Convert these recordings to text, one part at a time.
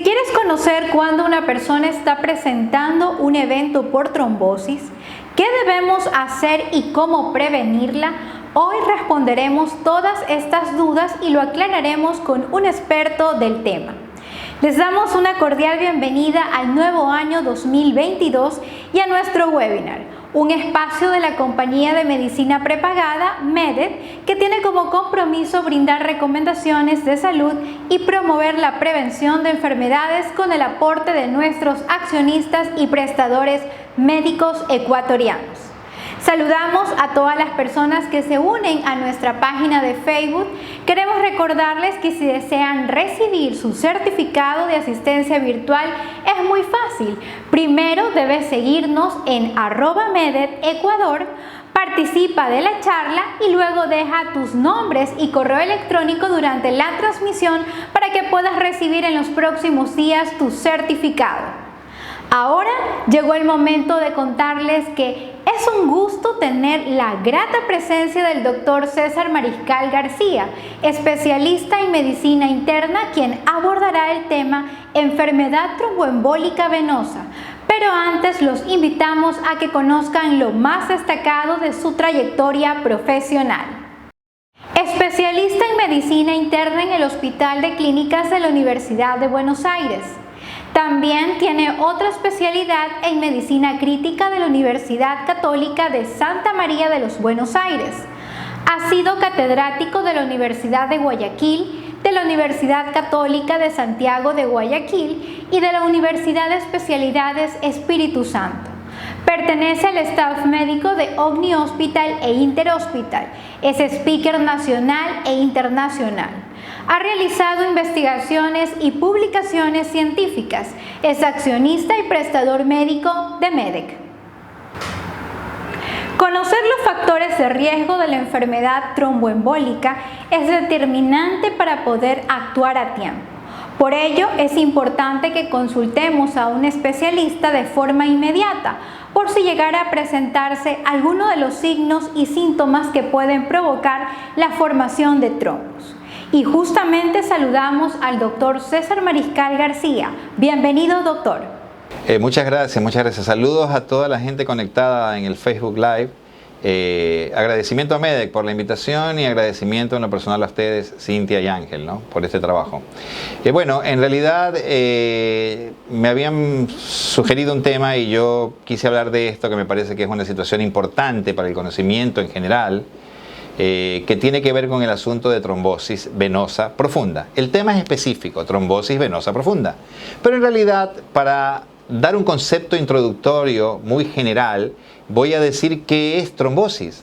quieres conocer cuándo una persona está presentando un evento por trombosis, qué debemos hacer y cómo prevenirla, hoy responderemos todas estas dudas y lo aclararemos con un experto del tema. Les damos una cordial bienvenida al nuevo año 2022 y a nuestro webinar, un espacio de la compañía de medicina prepagada MEDED que tiene como compromiso brindar recomendaciones de salud y promover la prevención de enfermedades con el aporte de nuestros accionistas y prestadores médicos ecuatorianos. Saludamos a todas las personas que se unen a nuestra página de Facebook. Queremos recordarles que si desean recibir su certificado de asistencia virtual es muy fácil. Primero debes seguirnos en @mededecuador, participa de la charla y luego deja tus nombres y correo electrónico durante la transmisión para que puedas recibir en los próximos días tu certificado. Ahora llegó el momento de contarles que es un gusto tener la grata presencia del doctor César Mariscal García, especialista en medicina interna, quien abordará el tema enfermedad tromboembólica venosa. Pero antes los invitamos a que conozcan lo más destacado de su trayectoria profesional. Especialista en medicina interna en el Hospital de Clínicas de la Universidad de Buenos Aires. También tiene otra especialidad en medicina crítica de la Universidad Católica de Santa María de los Buenos Aires. Ha sido catedrático de la Universidad de Guayaquil, de la Universidad Católica de Santiago de Guayaquil y de la Universidad de Especialidades Espíritu Santo. Pertenece al staff médico de Omni Hospital e Interhospital. Es speaker nacional e internacional. Ha realizado investigaciones y publicaciones científicas. Es accionista y prestador médico de MEDEC. Conocer los factores de riesgo de la enfermedad tromboembólica es determinante para poder actuar a tiempo. Por ello, es importante que consultemos a un especialista de forma inmediata por si llegara a presentarse alguno de los signos y síntomas que pueden provocar la formación de trombos. Y justamente saludamos al doctor César Mariscal García. Bienvenido, doctor. Muchas gracias. Saludos a toda la gente conectada en el Facebook Live. Agradecimiento a MEDEC por la invitación y agradecimiento en lo personal a ustedes, Cintia y Ángel, ¿no?, por este trabajo. Bueno, en realidad me habían sugerido un tema y yo quise hablar de esto, que me parece que es una situación importante para el conocimiento en general, que tiene que ver con el asunto de trombosis venosa profunda. El tema es específico, trombosis venosa profunda. Pero en realidad, para dar un concepto introductorio muy general, voy a decir qué es trombosis.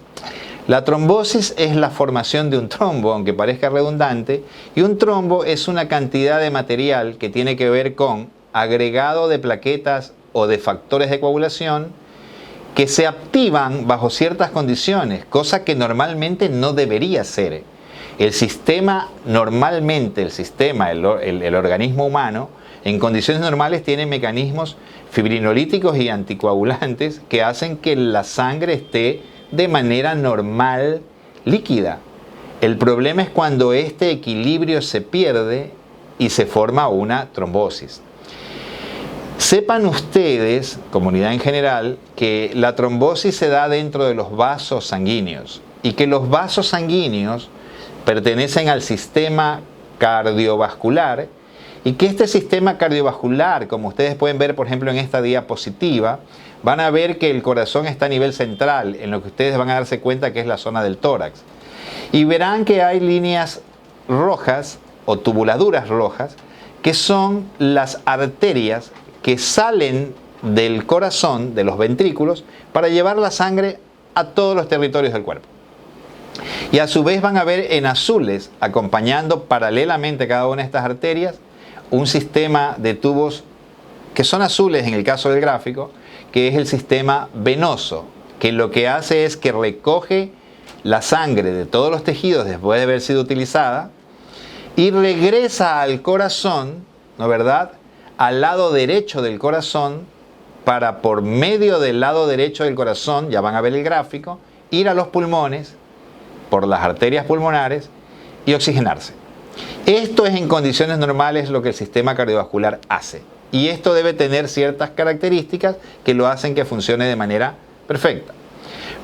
La trombosis es la formación de un trombo, aunque parezca redundante, y un trombo es una cantidad de material que tiene que ver con agregado de plaquetas o de factores de coagulación que se activan bajo ciertas condiciones, cosa que normalmente no debería ser. El sistema, normalmente el organismo humano, en condiciones normales tiene mecanismos fibrinolíticos y anticoagulantes que hacen que la sangre esté de manera normal líquida. El problema es cuando este equilibrio se pierde y se forma una trombosis. Sepan ustedes, comunidad en general, que la trombosis se da dentro de los vasos sanguíneos y que los vasos sanguíneos pertenecen al sistema cardiovascular y que este sistema cardiovascular, como ustedes pueden ver por ejemplo en esta diapositiva, van a ver que el corazón está a nivel central, en lo que ustedes van a darse cuenta que es la zona del tórax. Y verán que hay líneas rojas o tubuladuras rojas que son las arterias que salen del corazón, de los ventrículos, para llevar la sangre a todos los territorios del cuerpo. Y a su vez van a ver en azules, acompañando paralelamente a cada una de estas arterias, un sistema de tubos que son azules en el caso del gráfico, que es el sistema venoso, que lo que hace es que recoge la sangre de todos los tejidos después de haber sido utilizada y regresa al corazón, ¿no es verdad?, al lado derecho del corazón para, por medio del lado derecho del corazón, ya van a ver el gráfico, ir a los pulmones por las arterias pulmonares y oxigenarse. Esto es en condiciones normales lo que el sistema cardiovascular hace. Y esto debe tener ciertas características que lo hacen que funcione de manera perfecta.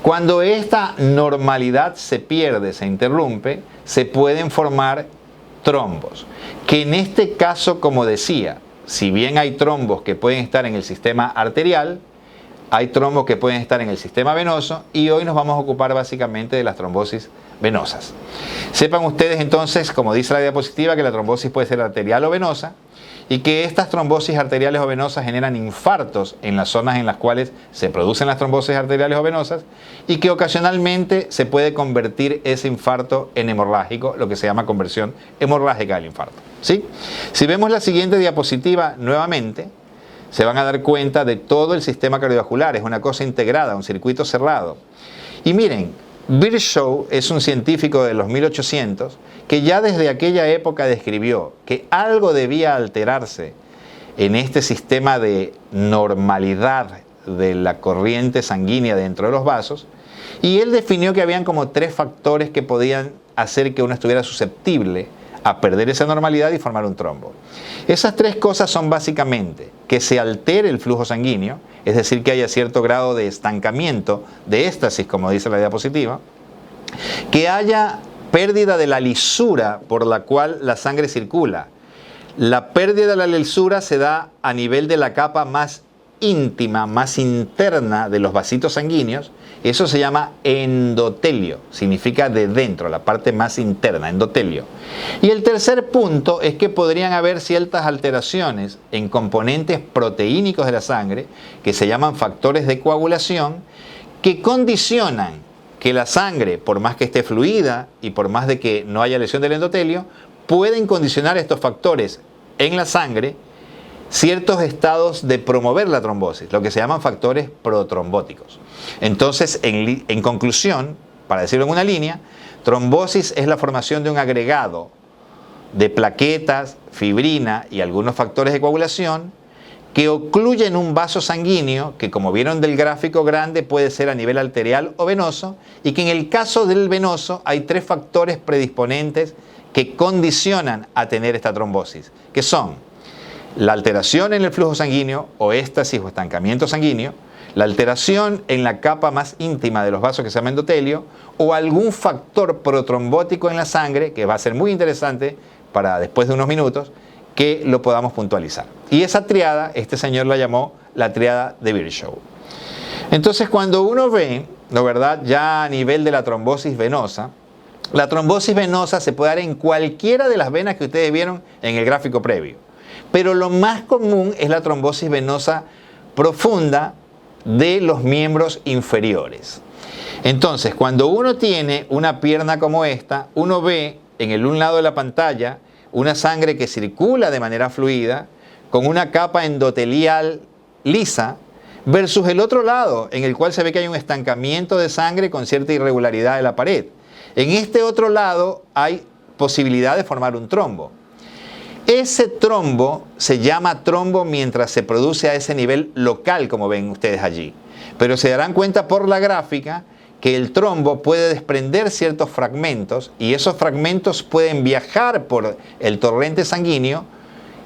Cuando esta normalidad se pierde, se interrumpe, se pueden formar trombos, que en este caso, como decía, si bien hay trombos que pueden estar en el sistema arterial, hay trombos que pueden estar en el sistema venoso, y hoy nos vamos a ocupar básicamente de las trombosis venosas. Sepan ustedes entonces, como dice la diapositiva, que la trombosis puede ser arterial o venosa, y que estas trombosis arteriales o venosas generan infartos en las zonas en las cuales se producen las trombosis arteriales o venosas, y que ocasionalmente se puede convertir ese infarto en hemorrágico, lo que se llama conversión hemorrágica del infarto. ¿Sí? Si vemos la siguiente diapositiva nuevamente, se van a dar cuenta de todo el sistema cardiovascular. Es una cosa integrada, un circuito cerrado. Y miren, Virchow es un científico de los 1800 que ya desde aquella época describió que algo debía alterarse en este sistema de normalidad de la corriente sanguínea dentro de los vasos, y él definió que habían como 3 factores que podían hacer que uno estuviera susceptible a perder esa normalidad y formar un trombo. Esas 3 cosas son básicamente que se altere el flujo sanguíneo, es decir, que haya cierto grado de estancamiento, de éstasis, como dice la diapositiva, que haya pérdida de la lisura por la cual la sangre circula. La pérdida de la lisura se da a nivel de la capa más íntima, más interna de los vasitos sanguíneos. Eso se llama endotelio, significa de dentro, la parte más interna, endotelio. Y el tercer punto es que podrían haber ciertas alteraciones en componentes proteínicos de la sangre, que se llaman factores de coagulación, que condicionan que la sangre, por más que esté fluida y por más de que no haya lesión del endotelio, pueden condicionar estos factores en la sangre ciertos estados de promover la trombosis, lo que se llaman factores protrombóticos. Entonces, en conclusión, para decirlo en una línea, trombosis es la formación de un agregado de plaquetas, fibrina y algunos factores de coagulación que ocluyen un vaso sanguíneo que, como vieron del gráfico grande, puede ser a nivel arterial o venoso, y que en el caso del venoso hay 3 factores predisponentes que condicionan a tener esta trombosis, que son la alteración en el flujo sanguíneo o éstasis o estancamiento sanguíneo, la alteración en la capa más íntima de los vasos que se llama endotelio, o algún factor protrombótico en la sangre, que va a ser muy interesante para después de unos minutos que lo podamos puntualizar. Y esa triada, este señor la llamó la triada de Virchow. Entonces, cuando uno ve, ¿no verdad?, ya a nivel de la trombosis venosa, la trombosis venosa se puede dar en cualquiera de las venas que ustedes vieron en el gráfico previo. Pero lo más común es la trombosis venosa profunda de los miembros inferiores. Entonces, cuando uno tiene una pierna como esta, uno ve en el un lado de la pantalla una sangre que circula de manera fluida, con una capa endotelial lisa, versus el otro lado, en el cual se ve que hay un estancamiento de sangre con cierta irregularidad de la pared. En este otro lado hay posibilidad de formar un trombo. Ese trombo se llama trombo mientras se produce a ese nivel local, como ven ustedes allí. Pero se darán cuenta por la gráfica que el trombo puede desprender ciertos fragmentos, y esos fragmentos pueden viajar por el torrente sanguíneo,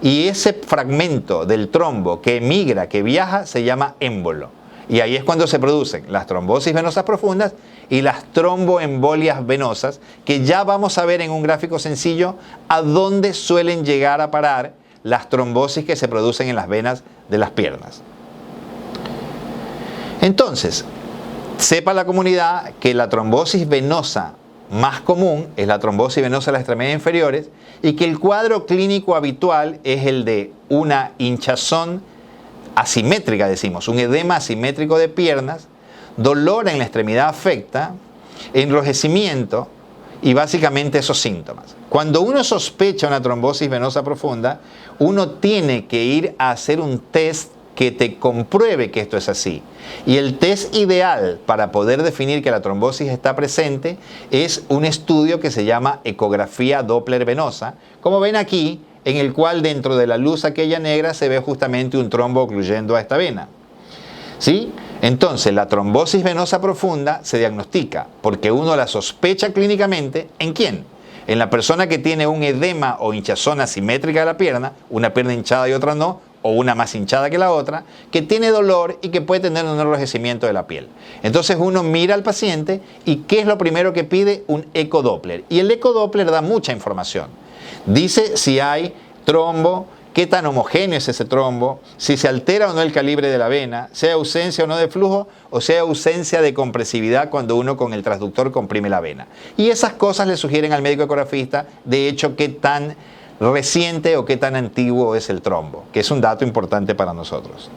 y ese fragmento del trombo que emigra, que viaja, se llama émbolo. Y ahí es cuando se producen las trombosis venosas profundas y las tromboembolias venosas, que ya vamos a ver en un gráfico sencillo a dónde suelen llegar a parar las trombosis que se producen en las venas de las piernas. Entonces, sepa la comunidad que la trombosis venosa más común es la trombosis venosa de las extremidades inferiores, y que el cuadro clínico habitual es el de una hinchazón asimétrica, decimos, un edema asimétrico de piernas, dolor en la extremidad afecta, enrojecimiento y básicamente esos síntomas. Cuando uno sospecha una trombosis venosa profunda, uno tiene que ir a hacer un test que te compruebe que esto es así. Y el test ideal para poder definir que la trombosis está presente es un estudio que se llama ecografía Doppler venosa, como ven aquí, en el cual dentro de la luz aquella negra se ve justamente un trombo ocluyendo a esta vena. ¿Sí? Entonces, la trombosis venosa profunda se diagnostica porque uno la sospecha clínicamente, ¿en quién? En la persona que tiene un edema o hinchazón asimétrica de la pierna, una pierna hinchada y otra no, o una más hinchada que la otra, que tiene dolor y que puede tener un enrojecimiento de la piel. Entonces uno mira al paciente y ¿qué es lo primero que pide? Un ecodoppler. Y el ecodoppler da mucha información. Dice si hay trombo, qué tan homogéneo es ese trombo, si se altera o no el calibre de la vena, si hay ausencia o no de flujo, o si hay ausencia de compresividad cuando uno con el transductor comprime la vena. Y esas cosas le sugieren al médico ecografista, de hecho, qué tan reciente o qué tan antiguo es el trombo, que es un dato importante para nosotros.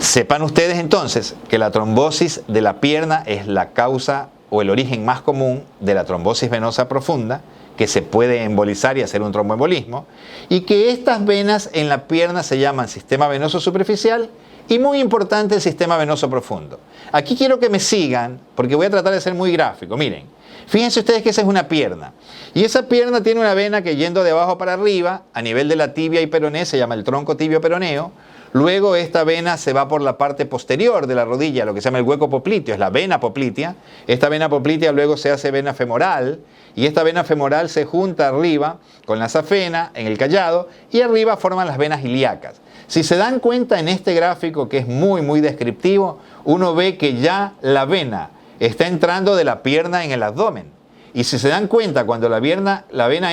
Sepan ustedes entonces que la trombosis de la pierna es la causa o el origen más común de la trombosis venosa profunda, que se puede embolizar y hacer un tromboembolismo, y que estas venas en la pierna se llaman sistema venoso superficial y, muy importante, el sistema venoso profundo. Aquí quiero que me sigan porque voy a tratar de ser muy gráfico. Miren, fíjense ustedes que esa es una pierna y esa pierna tiene una vena que, yendo de abajo para arriba a nivel de la tibia y peroné, se llama el tronco tibio peroneo. Luego esta vena se va por la parte posterior de la rodilla, lo que se llama el hueco popliteo, es la vena poplitea. Esta vena poplitea luego se hace vena femoral y esta vena femoral se junta arriba con la safena en el callado y arriba forman las venas ilíacas. Si se dan cuenta en este gráfico, que es muy descriptivo, uno ve que ya la vena está entrando de la pierna en el abdomen. Y si se dan cuenta, cuando la vena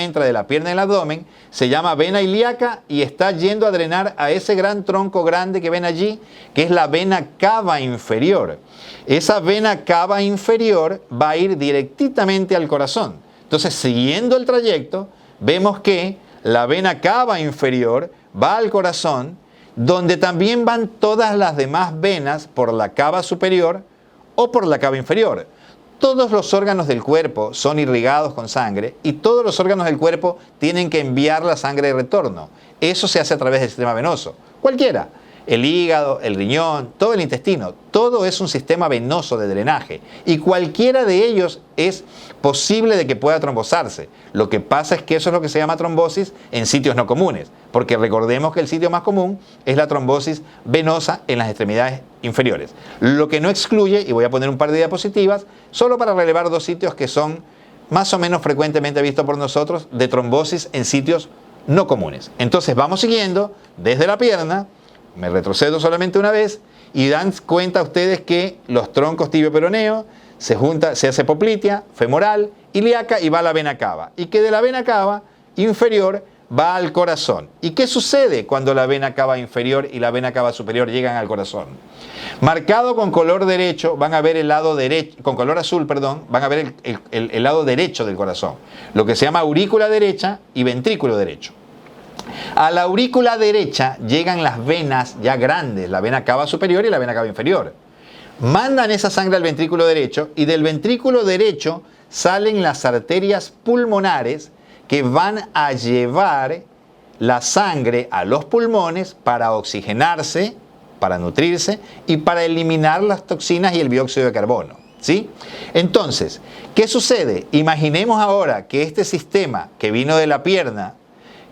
entra de la pierna en el abdomen, se llama vena ilíaca y está yendo a drenar a ese gran tronco grande que ven allí, que es la vena cava inferior. Esa vena cava inferior va a ir directamente al corazón. Entonces, siguiendo el trayecto, vemos que la vena cava inferior va al corazón, donde también van todas las demás venas por la cava superior o por la cava inferior. Todos los órganos del cuerpo son irrigados con sangre y todos los órganos del cuerpo tienen que enviar la sangre de retorno. Eso se hace a través del sistema venoso. Cualquiera. El hígado, el riñón, todo el intestino, todo es un sistema venoso de drenaje y cualquiera de ellos es posible de que pueda trombosarse. Lo que pasa es que eso es lo que se llama trombosis en sitios no comunes, porque recordemos que el sitio más común es la trombosis venosa en las extremidades inferiores. Lo que no excluye, y voy a poner un par de diapositivas, solo para relevar dos sitios que son más o menos frecuentemente vistos por nosotros, de trombosis en sitios no comunes. Entonces vamos siguiendo desde la pierna. Me retrocedo solamente una vez y dan cuenta ustedes que los troncos tibio-peroneo se hace poplitea, femoral, ilíaca y va a la vena cava. Y que de la vena cava inferior va al corazón. ¿Y qué sucede cuando la vena cava inferior y la vena cava superior llegan al corazón? Marcado con color derecho, van a ver el lado derecho, con color azul, perdón, van a ver el lado derecho del corazón, lo que se llama aurícula derecha y ventrículo derecho. A la aurícula derecha llegan las venas ya grandes, la vena cava superior y la vena cava inferior. Mandan esa sangre al ventrículo derecho y del ventrículo derecho salen las arterias pulmonares que van a llevar la sangre a los pulmones para oxigenarse, para nutrirse y para eliminar las toxinas y el dióxido de carbono. ¿Sí? Entonces, ¿qué sucede? Imaginemos ahora que este sistema que vino de la pierna,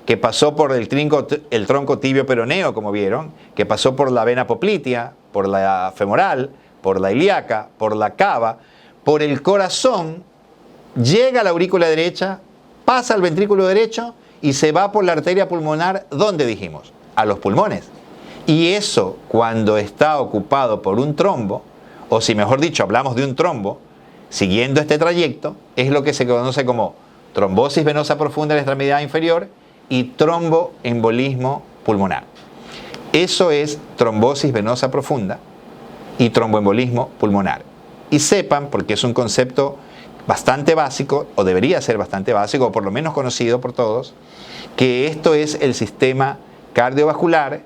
que pasó por el tronco tibio peroneo, como vieron, que pasó por la vena poplitea, por la femoral, por la ilíaca, por la cava, por el corazón, llega a la aurícula derecha, pasa al ventrículo derecho y se va por la arteria pulmonar, ¿dónde dijimos? A los pulmones. Y eso, cuando está ocupado por un trombo, o si mejor dicho, hablamos de un trombo, siguiendo este trayecto, es lo que se conoce como trombosis venosa profunda en la extremidad inferior y tromboembolismo pulmonar. Eso es trombosis venosa profunda y tromboembolismo pulmonar. Y sepan, porque es un concepto bastante básico, o debería ser bastante básico, o por lo menos conocido por todos, que esto es el sistema cardiovascular,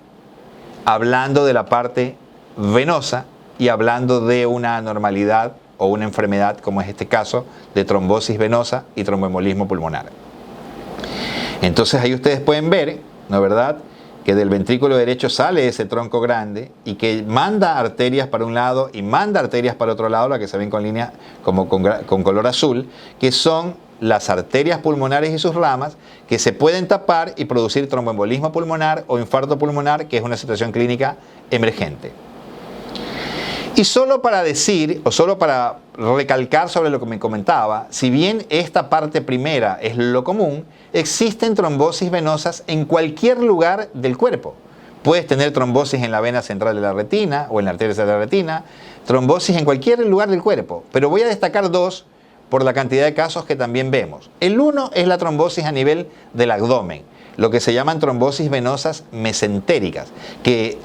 hablando de la parte venosa y hablando de una anormalidad o una enfermedad, como es este caso, de trombosis venosa y tromboembolismo pulmonar. Entonces ahí ustedes pueden ver, ¿no es verdad?, que del ventrículo derecho sale ese tronco grande y que manda arterias para un lado y manda arterias para otro lado, la que se ven con línea como con color azul, que son las arterias pulmonares y sus ramas que se pueden tapar y producir tromboembolismo pulmonar o infarto pulmonar, que es una situación clínica emergente. Y solo para decir, o solo para recalcar sobre lo que me comentaba, si bien esta parte primera es lo común, existen trombosis venosas en cualquier lugar del cuerpo. Puedes tener trombosis en la vena central de la retina o en la arteria central de la retina, trombosis en cualquier lugar del cuerpo, pero voy a destacar dos por la cantidad de casos que también vemos. El uno es la trombosis a nivel del abdomen, lo que se llaman trombosis venosas mesentéricas, que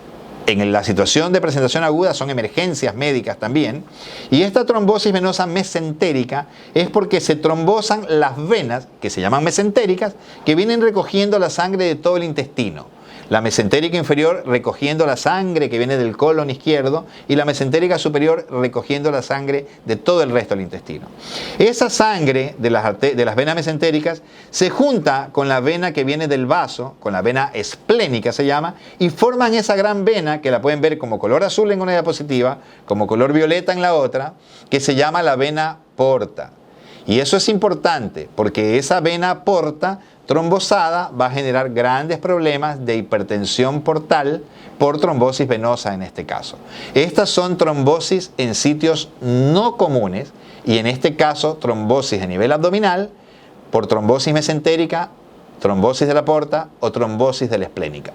en la situación de presentación aguda son emergencias médicas también. Y esta trombosis venosa mesentérica es porque se trombosan las venas, que se llaman mesentéricas, que vienen recogiendo la sangre de todo el intestino. La mesentérica inferior recogiendo la sangre que viene del colon izquierdo y la mesentérica superior recogiendo la sangre de todo el resto del intestino. Esa sangre de las venas mesentéricas se junta con la vena que viene del vaso, con la vena esplénica se llama, y forman esa gran vena que la pueden ver como color azul en una diapositiva, como color violeta en la otra, que se llama la vena porta. Y eso es importante porque esa vena porta trombosada va a generar grandes problemas de hipertensión portal por trombosis venosa en este caso. Estas son trombosis en sitios no comunes y en este caso trombosis a nivel abdominal por trombosis mesentérica, trombosis de la porta o trombosis de la esplénica.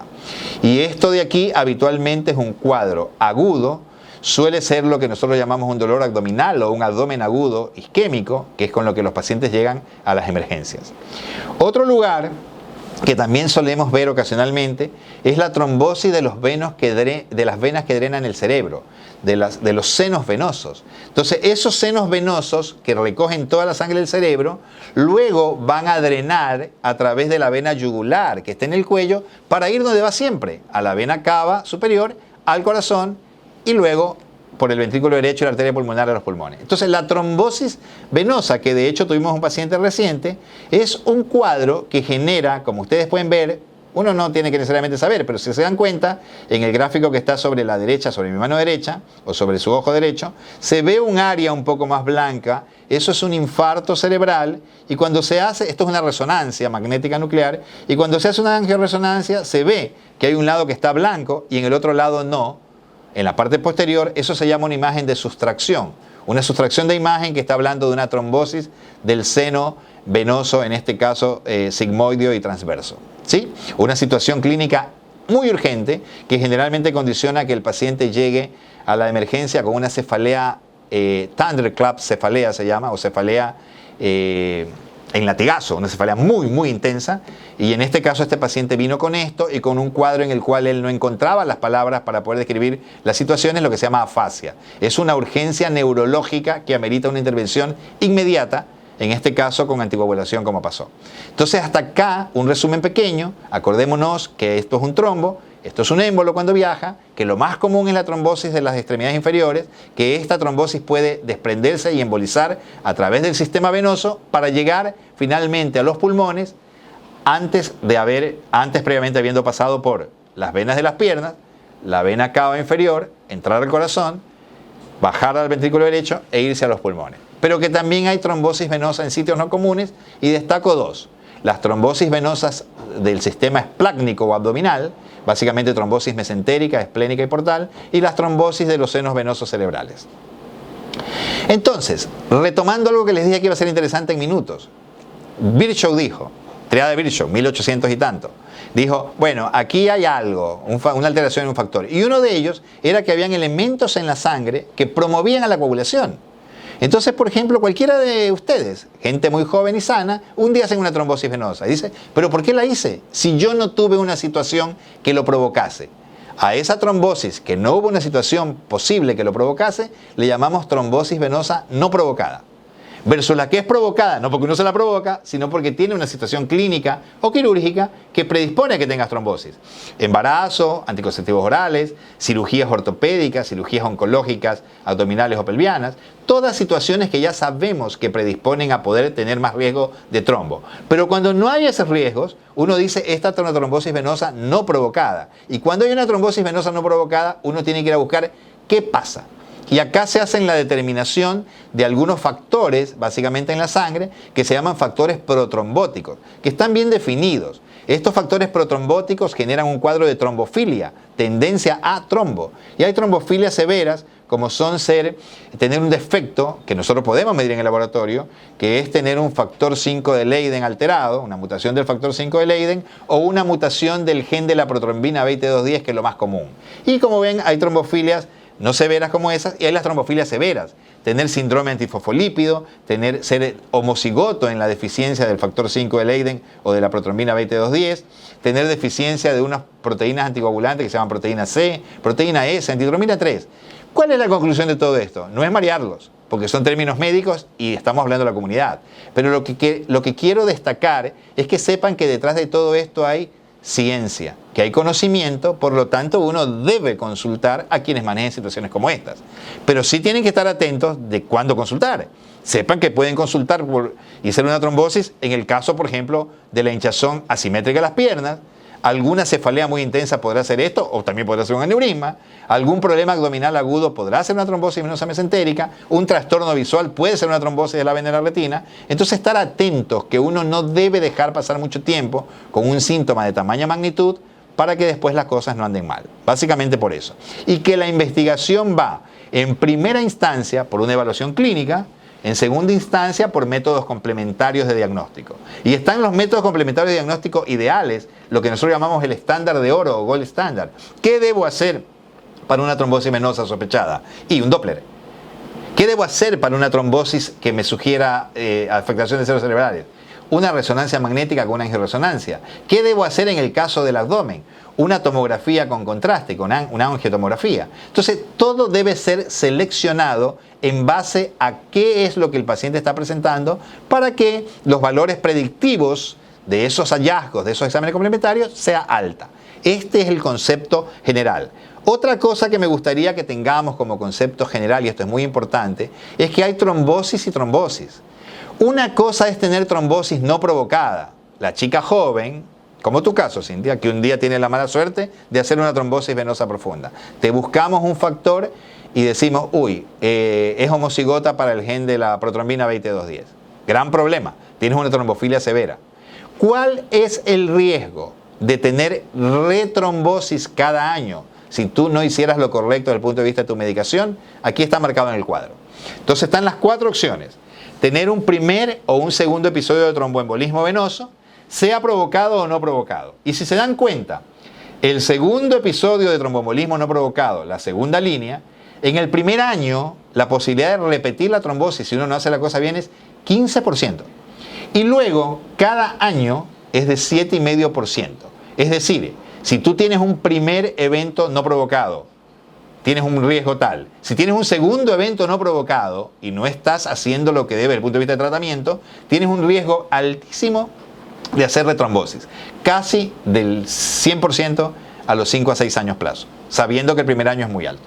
Y esto de aquí habitualmente es un cuadro agudo. Suele ser lo que nosotros llamamos un dolor abdominal o un abdomen agudo isquémico, que es con lo que los pacientes llegan a las emergencias. Otro lugar que también solemos ver ocasionalmente es la trombosis de las venas que drenan el cerebro, de los senos venosos. Entonces, esos senos venosos que recogen toda la sangre del cerebro, luego van a drenar a través de la vena yugular, que está en el cuello, para ir donde va siempre, a la vena cava superior, al corazón, y luego por el ventrículo derecho y la arteria pulmonar de los pulmones. Entonces la trombosis venosa, que de hecho tuvimos un paciente reciente, es un cuadro que genera, como ustedes pueden ver, uno no tiene que necesariamente saber, pero si se dan cuenta, en el gráfico que está sobre la derecha, sobre mi mano derecha, o sobre su ojo derecho, se ve un área un poco más blanca, eso es un infarto cerebral, y cuando se hace, esto es una resonancia magnética nuclear, y cuando se hace una angioresonancia, se ve que hay un lado que está blanco y en el otro lado no. En la parte posterior, eso se llama una imagen de sustracción. Una sustracción de imagen que está hablando de una trombosis del seno venoso, en este caso sigmoideo y transverso. ¿Sí? Una situación clínica muy urgente que generalmente condiciona que el paciente llegue a la emergencia con una cefalea, thunderclap cefalea se llama, o cefalea en latigazo, una cefalea muy, muy intensa. Y en este caso este paciente vino con esto y con un cuadro en el cual él no encontraba las palabras para poder describir las situaciones, lo que se llama afasia. Es una urgencia neurológica que amerita una intervención inmediata, en este caso con anticoagulación como pasó. Entonces hasta acá un resumen pequeño. Acordémonos que esto es un trombo, esto es un émbolo cuando viaja, que lo más común es la trombosis de las extremidades inferiores, que esta trombosis puede desprenderse y embolizar a través del sistema venoso para llegar finalmente a los pulmones antes previamente habiendo pasado por las venas de las piernas, la vena cava inferior, entrar al corazón, bajar al ventrículo derecho e irse a los pulmones. Pero que también hay trombosis venosa en sitios no comunes y destaco dos. Las trombosis venosas del sistema esplácnico o abdominal, básicamente trombosis mesentérica, esplénica y portal, y las trombosis de los senos venosos cerebrales. Entonces, retomando algo que les dije que iba a ser interesante en minutos, Virchow dijo, triada de Virchow, 1800 y tanto, dijo, bueno, aquí hay algo, una alteración en un factor, y uno de ellos era que habían elementos en la sangre que promovían a la coagulación. Entonces, por ejemplo, cualquiera de ustedes, gente muy joven y sana, un día hacen una trombosis venosa y dice, ¿pero por qué la hice si yo no tuve una situación que lo provocase? A esa trombosis, que no hubo una situación posible que lo provocase, le llamamos trombosis venosa no provocada. Versus la que es provocada, no porque uno se la provoca, sino porque tiene una situación clínica o quirúrgica que predispone a que tengas trombosis. Embarazo, anticonceptivos orales, cirugías ortopédicas, cirugías oncológicas, abdominales o pelvianas, todas situaciones que ya sabemos que predisponen a poder tener más riesgo de trombo. Pero cuando no hay esos riesgos, uno dice, esta es una trombosis venosa no provocada. Y cuando hay una trombosis venosa no provocada, uno tiene que ir a buscar qué pasa. Y acá se hacen la determinación de algunos factores, básicamente en la sangre, que se llaman factores protrombóticos, que están bien definidos. Estos factores protrombóticos generan un cuadro de trombofilia, tendencia a trombo. Y hay trombofilias severas, como son tener un defecto que nosotros podemos medir en el laboratorio, que es tener un factor 5 de Leiden alterado, una mutación del factor 5 de Leiden, o una mutación del gen de la protrombina BT210, que es lo más común. Y como ven, hay trombofilias no severas como esas, y hay las trombofilias severas. Tener síndrome antifosfolípido, ser homocigoto en la deficiencia del factor 5 de Leiden o de la protrombina BT210, tener deficiencia de unas proteínas anticoagulantes que se llaman proteína C, proteína S, antitrombina 3. ¿Cuál es la conclusión de todo esto? No es marearlos, porque son términos médicos y estamos hablando de la comunidad. Pero lo que quiero destacar es que sepan que detrás de todo esto hay ciencia, que hay conocimiento, por lo tanto uno debe consultar a quienes manejen situaciones como estas. Pero sí tienen que estar atentos de cuándo consultar. Sepan que pueden consultar y hacer una trombosis en el caso, por ejemplo, de la hinchazón asimétrica de las piernas. Alguna cefalea muy intensa podrá hacer esto, o también podrá ser un aneurisma. Algún problema abdominal agudo podrá ser una trombosis venosa mesentérica. Un trastorno visual puede ser una trombosis de la vena de la retina. Entonces, estar atentos, que uno no debe dejar pasar mucho tiempo con un síntoma de tamaña magnitud para que después las cosas no anden mal. Básicamente por eso. Y que la investigación va, en primera instancia, por una evaluación clínica, en segunda instancia, por métodos complementarios de diagnóstico. Y están los métodos complementarios de diagnóstico ideales, lo que nosotros llamamos el estándar de oro o gold standard. ¿Qué debo hacer para una trombosis venosa sospechada? Y un Doppler. ¿Qué debo hacer para una trombosis que me sugiera afectación de cerebros cerebrales? Una resonancia magnética con una angioresonancia. ¿Qué debo hacer en el caso del abdomen? Una tomografía con contraste, con una angiotomografía. Entonces, todo debe ser seleccionado en base a qué es lo que el paciente está presentando para que los valores predictivos de esos hallazgos, de esos exámenes complementarios, sea alta. Este es el concepto general. Otra cosa que me gustaría que tengamos como concepto general, y esto es muy importante, es que hay trombosis y trombosis. Una cosa es tener trombosis no provocada. La chica joven, como tu caso, Cintia, que un día tiene la mala suerte de hacer una trombosis venosa profunda. Te buscamos un factor y decimos, es homocigota para el gen de la protrombina BT210. Gran problema, tienes una trombofilia severa. ¿Cuál es el riesgo de tener retrombosis cada año si tú no hicieras lo correcto desde el punto de vista de tu medicación? Aquí está marcado en el cuadro. Entonces están las 4 opciones. Tener un primer o un segundo episodio de tromboembolismo venoso, sea provocado o no provocado. Y si se dan cuenta, el segundo episodio de tromboembolismo no provocado, la segunda línea, en el primer año la posibilidad de repetir la trombosis si uno no hace la cosa bien es 15%. Y luego, cada año es de 7,5%. Es decir, si tú tienes un primer evento no provocado, tienes un riesgo tal. Si tienes un segundo evento no provocado y no estás haciendo lo que debe desde el punto de vista de tratamiento, tienes un riesgo altísimo de hacer retrombosis, casi del 100% a los 5 a 6 años plazo, sabiendo que el primer año es muy alto.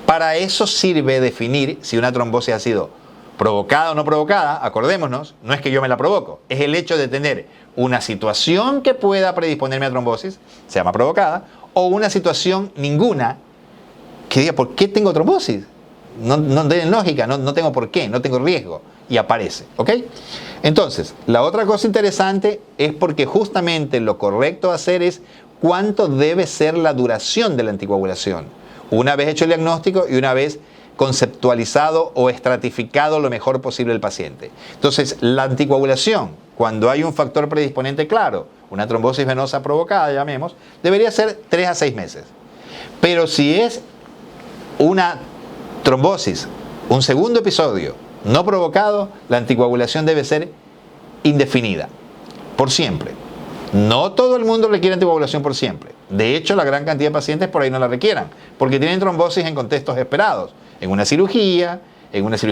Para eso sirve definir si una trombosis ha sido provocada o no provocada. Acordémonos, no es que yo me la provoco, es el hecho de tener una situación que pueda predisponerme a trombosis, se llama provocada, o una situación ninguna que diga, ¿por qué tengo trombosis? No tiene lógica, no tengo por qué, no tengo riesgo, y aparece, ¿ok? Entonces, la otra cosa interesante es porque justamente lo correcto a hacer es cuánto debe ser la duración de la anticoagulación, una vez hecho el diagnóstico y una vez conceptualizado o estratificado lo mejor posible el paciente. Entonces, la anticoagulación, cuando hay un factor predisponente claro, una trombosis venosa provocada, llamemos, debería ser 3 a 6 meses. Pero si es una trombosis, un segundo episodio no provocado, la anticoagulación debe ser indefinida, por siempre. No todo el mundo requiere anticoagulación por siempre. De hecho, la gran cantidad de pacientes por ahí no la requieran, porque tienen trombosis en contextos esperados, en una cirugía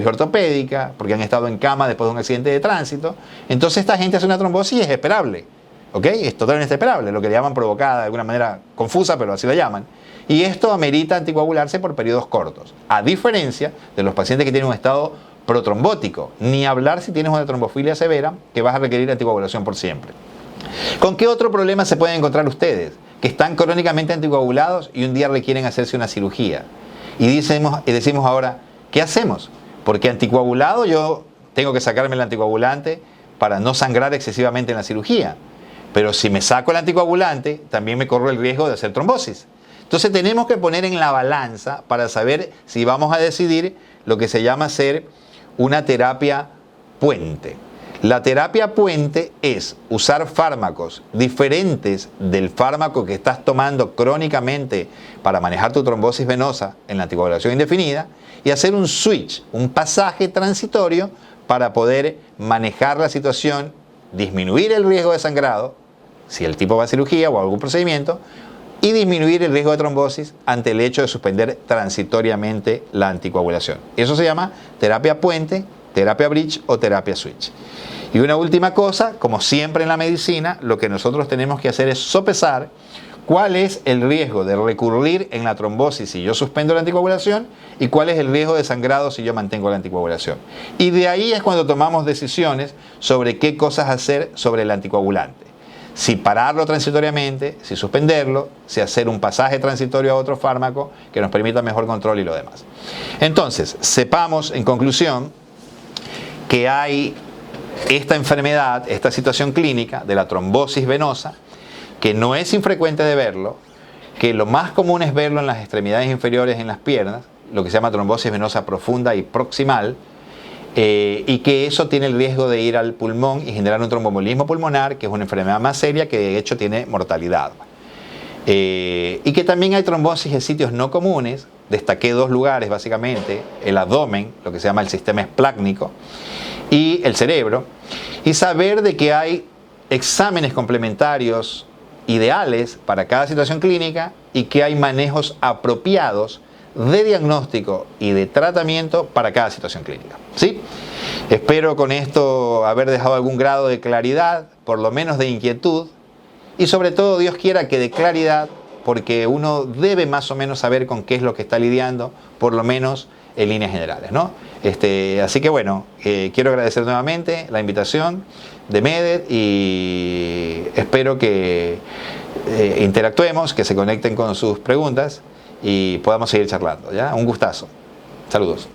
ortopédica, porque han estado en cama después de un accidente de tránsito. Entonces esta gente hace una trombosis y es esperable, ¿ok? Es totalmente esperable, lo que le llaman provocada de alguna manera confusa, pero así la llaman. Y esto amerita anticoagularse por periodos cortos, a diferencia de los pacientes que tienen un estado protrombótico. Ni hablar si tienes una trombofilia severa, que vas a requerir anticoagulación por siempre. ¿Con qué otro problema se pueden encontrar ustedes? Que están crónicamente anticoagulados y un día requieren hacerse una cirugía. Y decimos ahora, ¿qué hacemos? Porque anticoagulado yo tengo que sacarme el anticoagulante para no sangrar excesivamente en la cirugía. Pero si me saco el anticoagulante, también me corro el riesgo de hacer trombosis. Entonces tenemos que poner en la balanza para saber si vamos a decidir lo que se llama ser una terapia puente. La terapia puente es usar fármacos diferentes del fármaco que estás tomando crónicamente para manejar tu trombosis venosa en la anticoagulación indefinida y hacer un switch, un pasaje transitorio para poder manejar la situación, disminuir el riesgo de sangrado, si el tipo va a cirugía o a algún procedimiento, y disminuir el riesgo de trombosis ante el hecho de suspender transitoriamente la anticoagulación. Eso se llama terapia puente, terapia bridge o terapia switch. Y una última cosa, como siempre en la medicina, lo que nosotros tenemos que hacer es sopesar cuál es el riesgo de recurrir en la trombosis si yo suspendo la anticoagulación y cuál es el riesgo de sangrado si yo mantengo la anticoagulación. Y de ahí es cuando tomamos decisiones sobre qué cosas hacer sobre el anticoagulante. Si pararlo transitoriamente, si suspenderlo, si hacer un pasaje transitorio a otro fármaco que nos permita mejor control y lo demás. Entonces, sepamos en conclusión que hay esta enfermedad, esta situación clínica de la trombosis venosa, que no es infrecuente de verlo, que lo más común es verlo en las extremidades inferiores, en las piernas, lo que se llama trombosis venosa profunda y proximal, y que eso tiene el riesgo de ir al pulmón y generar un tromboembolismo pulmonar, que es una enfermedad más seria que de hecho tiene mortalidad. Y que también hay trombosis en sitios no comunes. Destaqué dos lugares básicamente: el abdomen, lo que se llama el sistema esplácnico, y el cerebro, y saber de que hay exámenes complementarios ideales para cada situación clínica y que hay manejos apropiados de diagnóstico y de tratamiento para cada situación clínica. ¿Sí? Espero con esto haber dejado algún grado de claridad, por lo menos de inquietud, y sobre todo Dios quiera que de claridad, porque uno debe más o menos saber con qué es lo que está lidiando, por lo menos en líneas generales, ¿no? Así que bueno, quiero agradecer nuevamente la invitación de MEDED y espero que interactuemos, que se conecten con sus preguntas y podamos seguir charlando, ¿ya? Un gustazo. Saludos.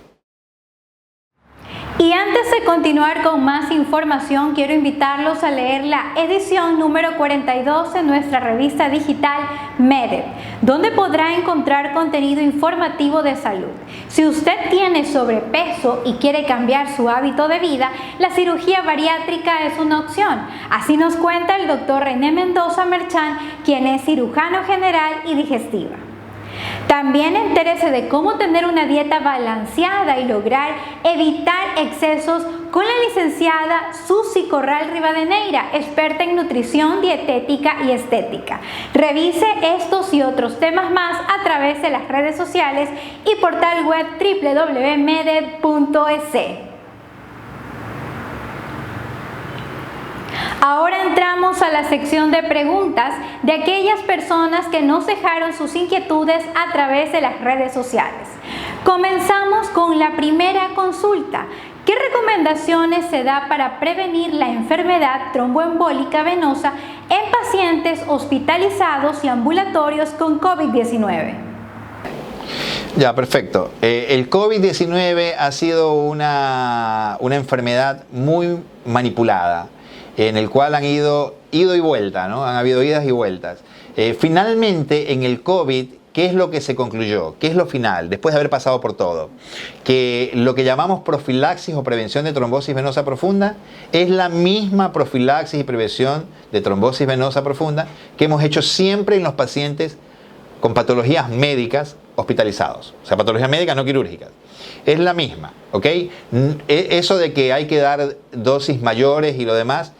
Y antes de continuar con más información, quiero invitarlos a leer la edición número 42 de nuestra revista digital MEDED, donde podrá encontrar contenido informativo de salud. Si usted tiene sobrepeso y quiere cambiar su hábito de vida, la cirugía bariátrica es una opción. Así nos cuenta el doctor René Mendoza Merchán, quien es cirujano general y digestiva. También entérese de cómo tener una dieta balanceada y lograr evitar excesos con la licenciada Susi Corral Rivadeneira, experta en nutrición, dietética y estética. Revise estos y otros temas más a través de las redes sociales y portal web www.meded.es. Ahora entramos a la sección de preguntas de aquellas personas que nos dejaron sus inquietudes a través de las redes sociales. Comenzamos con la primera consulta. ¿Qué recomendaciones se da para prevenir la enfermedad tromboembólica venosa en pacientes hospitalizados y ambulatorios con COVID-19? Ya, perfecto. El COVID-19 ha sido una enfermedad muy manipulada, en el cual han ido y vuelta, ¿no? Han habido idas y vueltas. Finalmente, en el COVID, ¿qué es lo que se concluyó? ¿Qué es lo final? Después de haber pasado por todo. Que lo que llamamos profilaxis o prevención de trombosis venosa profunda es la misma profilaxis y prevención de trombosis venosa profunda que hemos hecho siempre en los pacientes con patologías médicas hospitalizados. O sea, patologías médicas no quirúrgicas. Es la misma, ¿ok? Eso de que hay que dar dosis mayores y lo demás,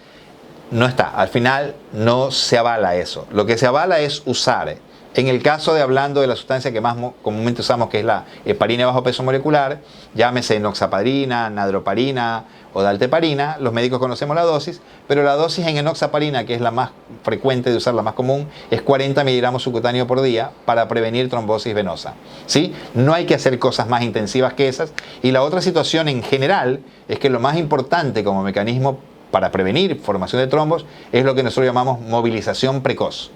no está. Al final no se avala eso. Lo que se avala es usar. En el caso de hablando de la sustancia que más comúnmente usamos, que es la heparina de bajo peso molecular, llámese enoxaparina, nadroparina o dalteparina, los médicos conocemos la dosis, pero la dosis en enoxaparina, que es la más frecuente de usar, la más común, es 40 miligramos subcutáneos por día para prevenir trombosis venosa. ¿Sí? No hay que hacer cosas más intensivas que esas. Y la otra situación en general es que lo más importante como mecanismo para prevenir formación de trombos es lo que nosotros llamamos movilización precoz.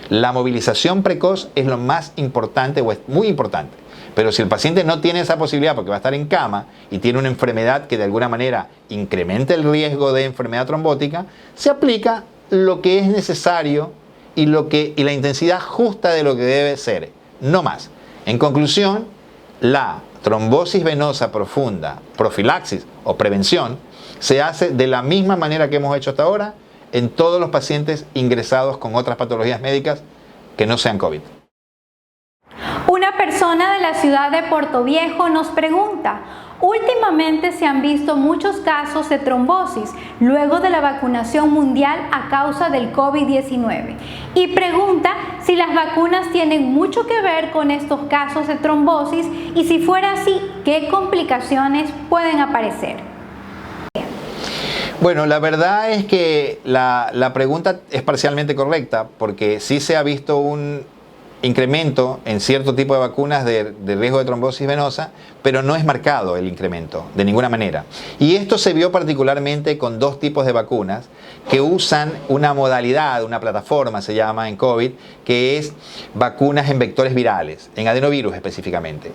La movilización precoz es lo más importante o es muy importante. Pero si el paciente no tiene esa posibilidad porque va a estar en cama y tiene una enfermedad que de alguna manera incrementa el riesgo de enfermedad trombótica, se aplica lo que es necesario y la intensidad justa de lo que debe ser. no más. En conclusión, la trombosis venosa profunda, profilaxis o prevención, se hace de la misma manera que hemos hecho hasta ahora en todos los pacientes ingresados con otras patologías médicas que no sean COVID. Una persona de la ciudad de Portoviejo nos pregunta: últimamente se han visto muchos casos de trombosis luego de la vacunación mundial a causa del COVID-19 y pregunta si las vacunas tienen mucho que ver con estos casos de trombosis y si fuera así, ¿qué complicaciones pueden aparecer? Bueno, la verdad es que la pregunta es parcialmente correcta porque sí se ha visto un incremento en cierto tipo de vacunas de riesgo de trombosis venosa, pero no es marcado el incremento de ninguna manera. Y esto se vio particularmente con dos tipos de vacunas que usan una modalidad, una plataforma se llama en COVID, que es vacunas en vectores virales, en adenovirus específicamente.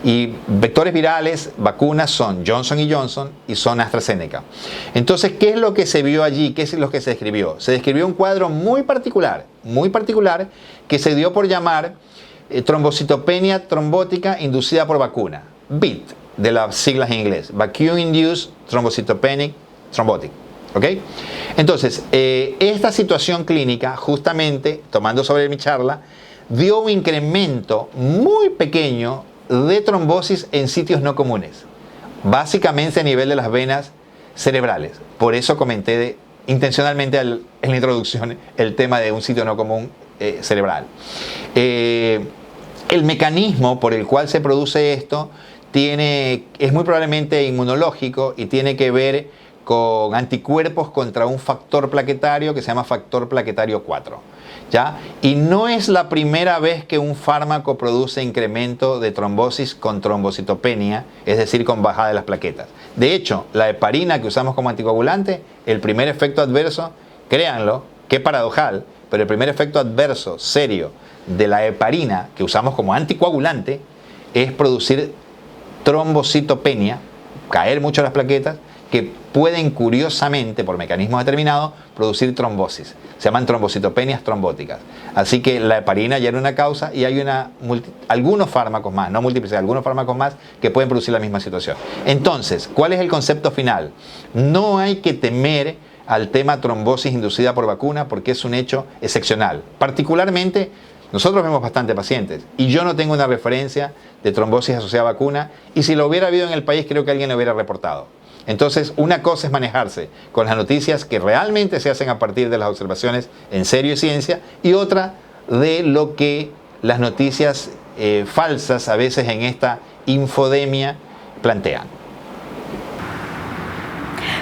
Y vectores virales, vacunas son Johnson & Johnson y son AstraZeneca. Entonces, ¿qué es lo que se vio allí? ¿Qué es lo que se describió? Se describió un cuadro muy particular, que se dio por llamar trombocitopenia trombótica inducida por vacuna, VIT, de las siglas en inglés, Vacuum Induced Thrombocytopenic Thrombotic. ¿Ok? Entonces, esta situación clínica, justamente, tomando sobre mi charla, dio un incremento muy pequeño de trombosis en sitios no comunes, básicamente a nivel de las venas cerebrales. Por eso comenté intencionalmente en la introducción el tema de un sitio no común cerebral. El mecanismo por el cual se produce esto es muy probablemente inmunológico y tiene que ver con anticuerpos contra un factor plaquetario que se llama factor plaquetario 4. ¿Ya? Y no es la primera vez que un fármaco produce incremento de trombosis con trombocitopenia, es decir, con bajada de las plaquetas. De hecho, la heparina que usamos como anticoagulante, el primer efecto adverso, créanlo, qué paradojal, pero el primer efecto adverso serio de la heparina que usamos como anticoagulante es producir trombocitopenia, caer mucho las plaquetas, que pueden curiosamente, por mecanismos determinados, producir trombosis. Se llaman trombocitopenias trombóticas. Así que la heparina ya era una causa y hay algunos fármacos más, no múltiples, algunos fármacos más que pueden producir la misma situación. Entonces, ¿cuál es el concepto final? No hay que temer al tema trombosis inducida por vacuna porque es un hecho excepcional. Particularmente, nosotros vemos bastante pacientes y yo no tengo una referencia de trombosis asociada a vacuna y si lo hubiera habido en el país creo que alguien lo hubiera reportado. Entonces, una cosa es manejarse con las noticias que realmente se hacen a partir de las observaciones en serio y ciencia y otra de lo que las noticias falsas a veces en esta infodemia plantean.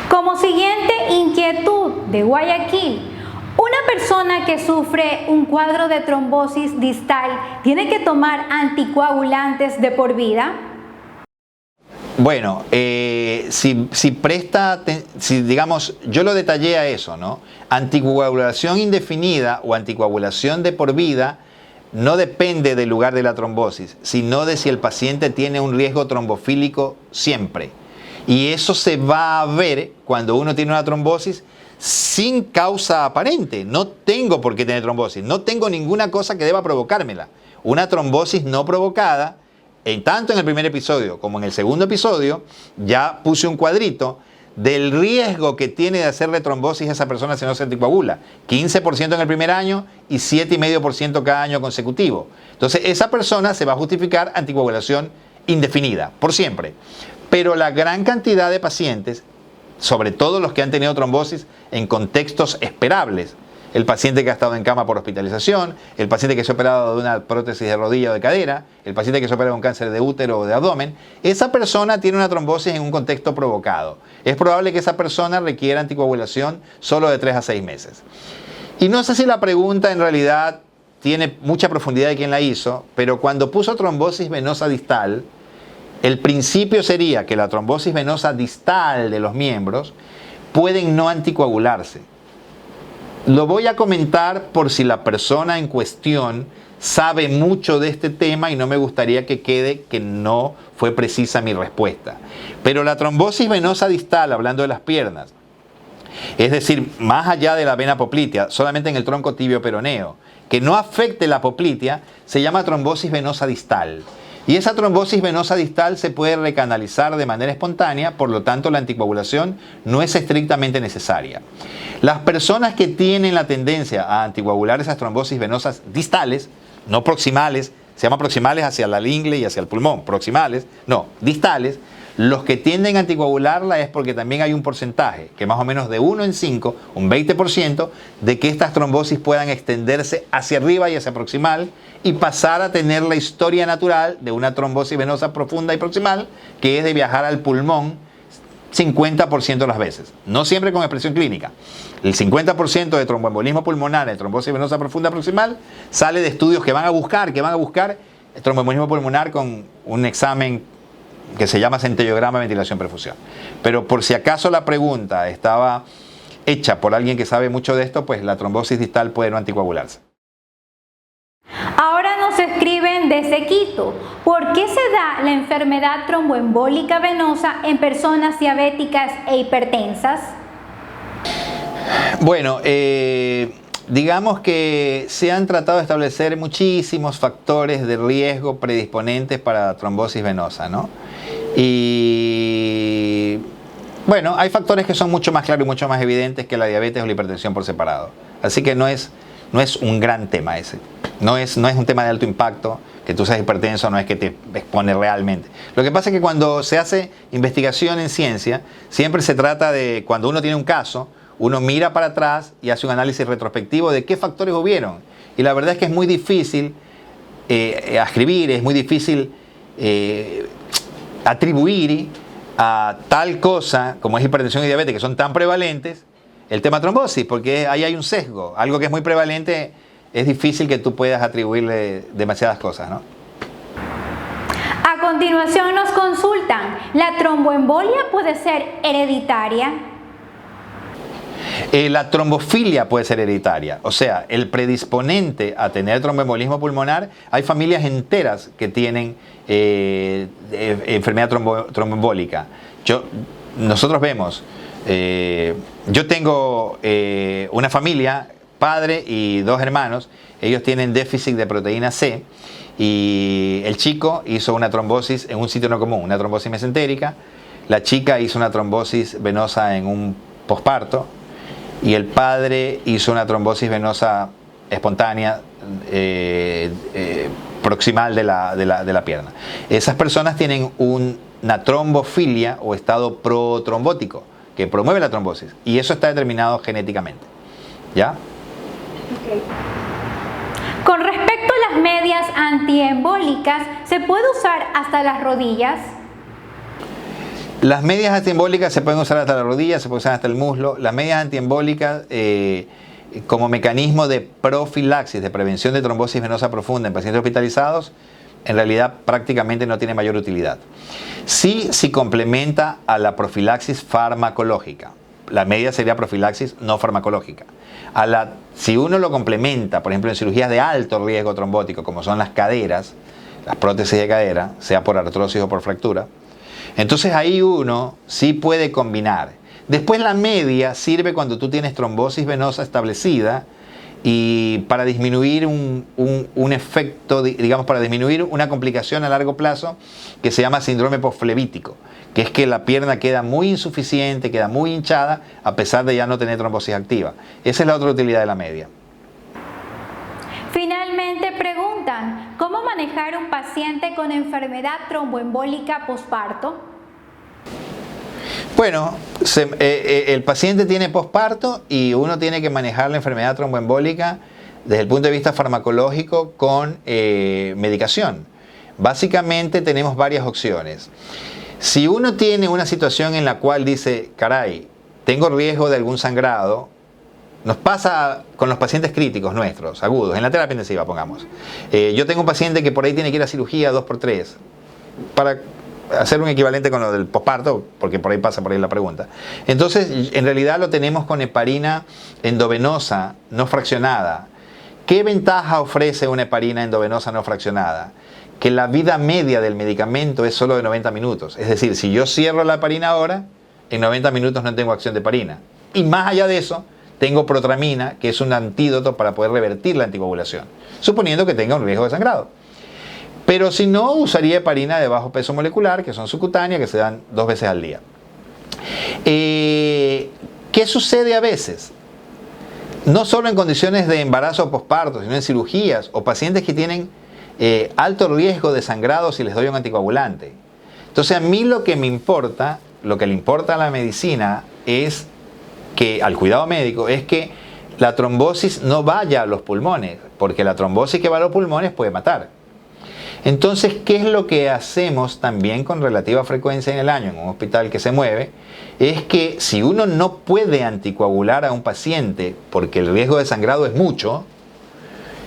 Como siguiente inquietud de Guayaquil, una persona que sufre un cuadro de trombosis distal tiene que tomar anticoagulantes de por vida. Bueno, si digamos, yo lo detallé a eso, ¿no? Anticoagulación indefinida o anticoagulación de por vida no depende del lugar de la trombosis, sino de si el paciente tiene un riesgo trombofílico siempre. Y eso se va a ver cuando uno tiene una trombosis sin causa aparente. No tengo por qué tener trombosis, no tengo ninguna cosa que deba provocármela. Una trombosis no provocada, tanto en el primer episodio como en el segundo episodio, ya puse un cuadrito del riesgo que tiene de hacerle trombosis a esa persona si no se anticoagula. 15% en el primer año y 7,5% cada año consecutivo. Entonces, esa persona se va a justificar anticoagulación indefinida, por siempre. Pero la gran cantidad de pacientes, sobre todo los que han tenido trombosis en contextos esperables, el paciente que ha estado en cama por hospitalización, el paciente que se ha operado de una prótesis de rodilla o de cadera, el paciente que se ha operado de un cáncer de útero o de abdomen, esa persona tiene una trombosis en un contexto provocado. Es probable que esa persona requiera anticoagulación solo de 3 a 6 meses. Y no sé si la pregunta en realidad tiene mucha profundidad de quién la hizo, pero cuando puso trombosis venosa distal, el principio sería que la trombosis venosa distal de los miembros pueden no anticoagularse. Lo voy a comentar por si la persona en cuestión sabe mucho de este tema y no me gustaría que quede que no fue precisa mi respuesta. Pero la trombosis venosa distal, hablando de las piernas, Es decir, más allá de la vena poplitea, solamente en el tronco tibio peroneo, que no afecte la poplitea, se llama trombosis venosa distal. Y esa trombosis venosa distal se puede recanalizar de manera espontánea, por lo tanto la anticoagulación no es estrictamente necesaria. Las personas que tienen la tendencia a anticoagular esas trombosis venosas distales, no proximales, se llama proximales hacia la ingle y hacia el pulmón, proximales, no, distales, los que tienden a anticoagularla es porque también hay un porcentaje, que más o menos de 1 en 5, un 20%, de que estas trombosis puedan extenderse hacia arriba y hacia proximal y pasar a tener la historia natural de una trombosis venosa profunda y proximal, que es de viajar al pulmón 50% de las veces. No siempre con expresión clínica. El 50% de tromboembolismo pulmonar en trombosis venosa profunda proximal sale de estudios que van a buscar tromboembolismo pulmonar con un examen que se llama centellograma de ventilación perfusión. Pero por si acaso la pregunta estaba hecha por alguien que sabe mucho de esto, pues la trombosis distal puede no anticoagularse. Ahora nos escriben desde Quito. ¿Por qué se da la enfermedad tromboembólica venosa en personas diabéticas e hipertensas? Bueno, digamos que se han tratado de establecer muchísimos factores de riesgo predisponentes para trombosis venosa, ¿no? Y bueno, hay factores que son mucho más claros y mucho más evidentes que la diabetes o la hipertensión por separado. Así que no es un gran tema ese. No es un tema de alto impacto, que tú seas hipertenso no es que te expone realmente. Lo que pasa es que cuando se hace investigación en ciencia, siempre se trata de, cuando uno tiene un caso, uno mira para atrás y hace un análisis retrospectivo de qué factores hubieron. Y la verdad es que es muy difícil ascribir, es muy difícil atribuir a tal cosa como es hipertensión y diabetes, que son tan prevalentes, el tema trombosis, porque ahí hay un sesgo. Algo que es muy prevalente es difícil que tú puedas atribuirle demasiadas cosas, ¿no? A continuación nos consultan, ¿la tromboembolia puede ser hereditaria? La trombofilia puede ser hereditaria, o sea, el predisponente a tener tromboembolismo pulmonar, hay familias enteras que tienen enfermedad tromboembólica. Nosotros vemos, yo tengo una familia, padre y 2 hermanos, ellos tienen déficit de proteína C y el chico hizo una trombosis en un sitio no común, una trombosis mesentérica, la chica hizo una trombosis venosa en un posparto, y el padre hizo una trombosis venosa espontánea proximal de la pierna. Esas personas tienen una trombofilia o estado protrombótico que promueve la trombosis y eso está determinado genéticamente. ¿Ya? Okay. Con respecto a las medias antiembólicas, ¿se puede usar hasta las rodillas? Las medias antiembólicas se pueden usar hasta la rodilla, se pueden usar hasta el muslo. Las medias antiembólicas como mecanismo de profilaxis, de prevención de trombosis venosa profunda en pacientes hospitalizados, en realidad prácticamente no tiene mayor utilidad. Sí, si complementa a la profilaxis farmacológica. La media sería profilaxis no farmacológica. Si uno lo complementa, por ejemplo, en cirugías de alto riesgo trombótico, como son las caderas, las prótesis de cadera, sea por artrosis o por fractura, entonces ahí uno sí puede combinar. Después la media sirve cuando tú tienes trombosis venosa establecida y para disminuir un efecto, digamos, para disminuir una complicación a largo plazo que se llama síndrome posflevítico, que es que la pierna queda muy insuficiente, queda muy hinchada a pesar de ya no tener trombosis activa. Esa es la otra utilidad de la media. Finalmente preguntan, ¿cómo manejar un paciente con enfermedad tromboembólica posparto? Bueno, el paciente tiene posparto y uno tiene que manejar la enfermedad tromboembólica desde el punto de vista farmacológico con medicación. Básicamente tenemos varias opciones. Si uno tiene una situación en la cual dice, caray, tengo riesgo de algún sangrado, nos pasa con los pacientes críticos nuestros, agudos, en la terapia intensiva, pongamos. Yo tengo un paciente que por ahí tiene que ir a cirugía 2x3 para hacer un equivalente con lo del posparto, porque por ahí pasa por ahí la pregunta. Entonces, en realidad lo tenemos con heparina endovenosa no fraccionada. ¿Qué ventaja ofrece una heparina endovenosa no fraccionada? Que la vida media del medicamento es solo de 90 minutos. Es decir, si yo cierro la heparina ahora, en 90 minutos no tengo acción de heparina. Y más allá de eso, tengo protramina, que es un antídoto para poder revertir la anticoagulación, suponiendo que tenga un riesgo de sangrado. Pero si no, usaría heparina de bajo peso molecular, que son subcutáneas, que se dan 2 veces al día. ¿Qué sucede a veces? No solo en condiciones de embarazo o posparto, sino en cirugías o pacientes que tienen alto riesgo de sangrado si les doy un anticoagulante. Entonces a mí lo que me importa, lo que le importa a la medicina es que, al cuidado médico, es que la trombosis no vaya a los pulmones, porque la trombosis que va a los pulmones puede matar. Entonces, ¿qué es lo que hacemos también con relativa frecuencia en el año en un hospital que se mueve? Es que si uno no puede anticoagular a un paciente porque el riesgo de sangrado es mucho,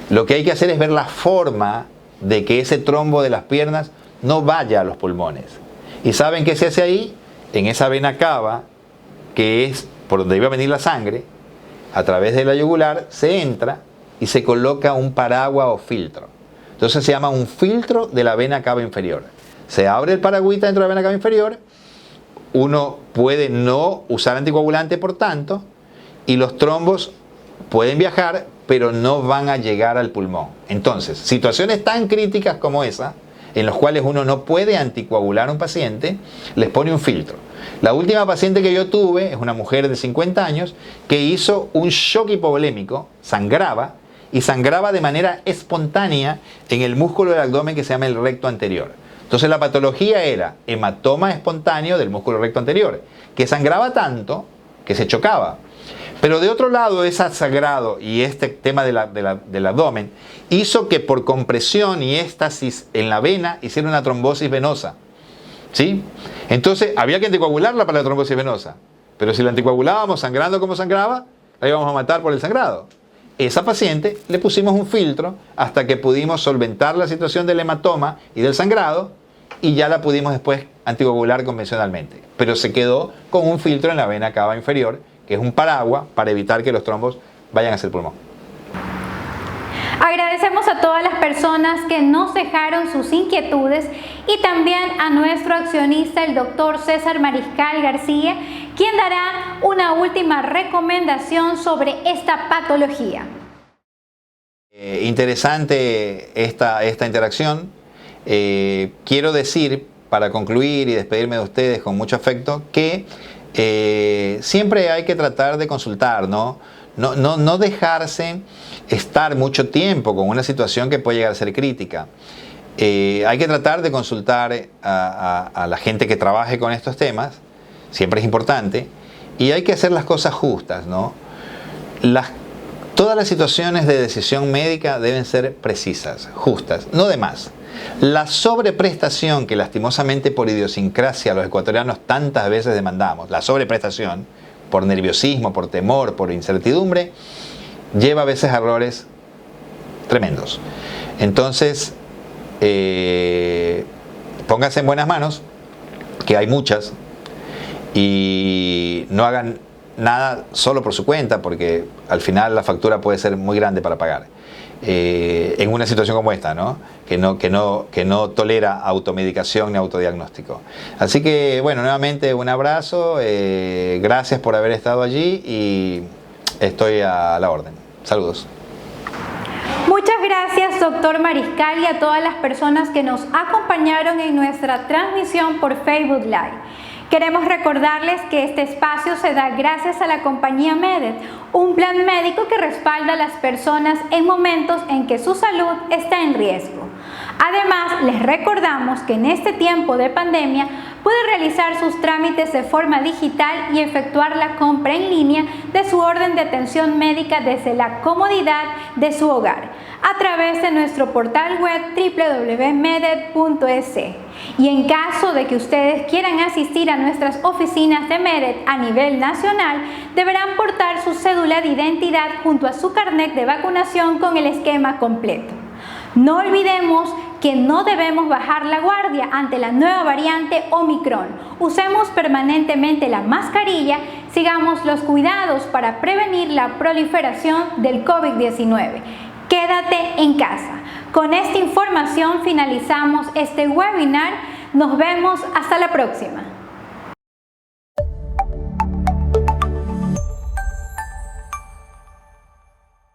lo que hay que hacer es ver la forma de que ese trombo de las piernas no vaya a los pulmones. ¿Y saben qué se hace ahí? En esa vena cava, que es por donde iba a venir la sangre, a través de la yugular, se entra y se coloca un paraguas o filtro. Entonces se llama un filtro de la vena cava inferior. Se abre el paragüita dentro de la vena cava inferior, uno puede no usar anticoagulante por tanto, y los trombos pueden viajar, pero no van a llegar al pulmón. Entonces, situaciones tan críticas como esa, en las cuales uno no puede anticoagular a un paciente, les pone un filtro. La última paciente que yo tuve es una mujer de 50 años que hizo un shock hipovolémico, sangraba, y sangraba de manera espontánea en el músculo del abdomen que se llama el recto anterior. Entonces la patología era hematoma espontáneo del músculo recto anterior, que sangraba tanto que se chocaba. Pero de otro lado, ese sangrado y este tema del abdomen hizo que por compresión y éstasis en la vena hiciera una trombosis venosa. ¿Sí? Entonces había que anticoagularla para la trombosis venosa. Pero si la anticoagulábamos sangrando como sangraba, la íbamos a matar por el sangrado. Esa paciente le pusimos un filtro hasta que pudimos solventar la situación del hematoma y del sangrado, y ya la pudimos después anticoagular convencionalmente. Pero se quedó con un filtro en la vena cava inferior, que es un paraguas para evitar que los trombos vayan hacia el pulmón. Agradecemos a todas las personas que nos dejaron sus inquietudes y también a nuestro accionista, el doctor César Mariscal García, quien dará una última recomendación sobre esta patología. Interesante esta interacción. Quiero decir, para concluir y despedirme de ustedes con mucho afecto, que siempre hay que tratar de consultar, ¿no? No dejarse estar mucho tiempo con una situación que puede llegar a ser crítica. Hay que tratar de consultar a la gente que trabaje con estos temas, siempre es importante, y hay que hacer las cosas justas, ¿no? Todas las situaciones de decisión médica deben ser precisas, justas, no de más. La sobreprestación que lastimosamente por idiosincrasia los ecuatorianos tantas veces demandamos, la sobreprestación por nerviosismo, por temor, por incertidumbre, lleva a veces a errores tremendos. Entonces, pónganse en buenas manos, que hay muchas, y no hagan nada solo por su cuenta, porque al final la factura puede ser muy grande para pagar. En una situación como esta, ¿no? Que no tolera automedicación ni autodiagnóstico. Así que, bueno, nuevamente un abrazo, gracias por haber estado allí y estoy a la orden. Saludos. Muchas gracias, doctor Mariscal, y a todas las personas que nos acompañaron en nuestra transmisión por Facebook Live. Queremos recordarles que este espacio se da gracias a la compañía Medet, un plan médico que respalda a las personas en momentos en que su salud está en riesgo. Además, les recordamos que en este tiempo de pandemia puede realizar sus trámites de forma digital y efectuar la compra en línea de su orden de atención médica desde la comodidad de su hogar, a través de nuestro portal web www.medet.es. Y en caso de que ustedes quieran asistir a nuestras oficinas de Medet a nivel nacional, deberán portar su cédula de identidad junto a su carnet de vacunación con el esquema completo. No olvidemos que no debemos bajar la guardia ante la nueva variante Omicron. Usemos permanentemente la mascarilla, sigamos los cuidados para prevenir la proliferación del COVID-19. Quédate en casa. Con esta información finalizamos este webinar. Nos vemos hasta la próxima.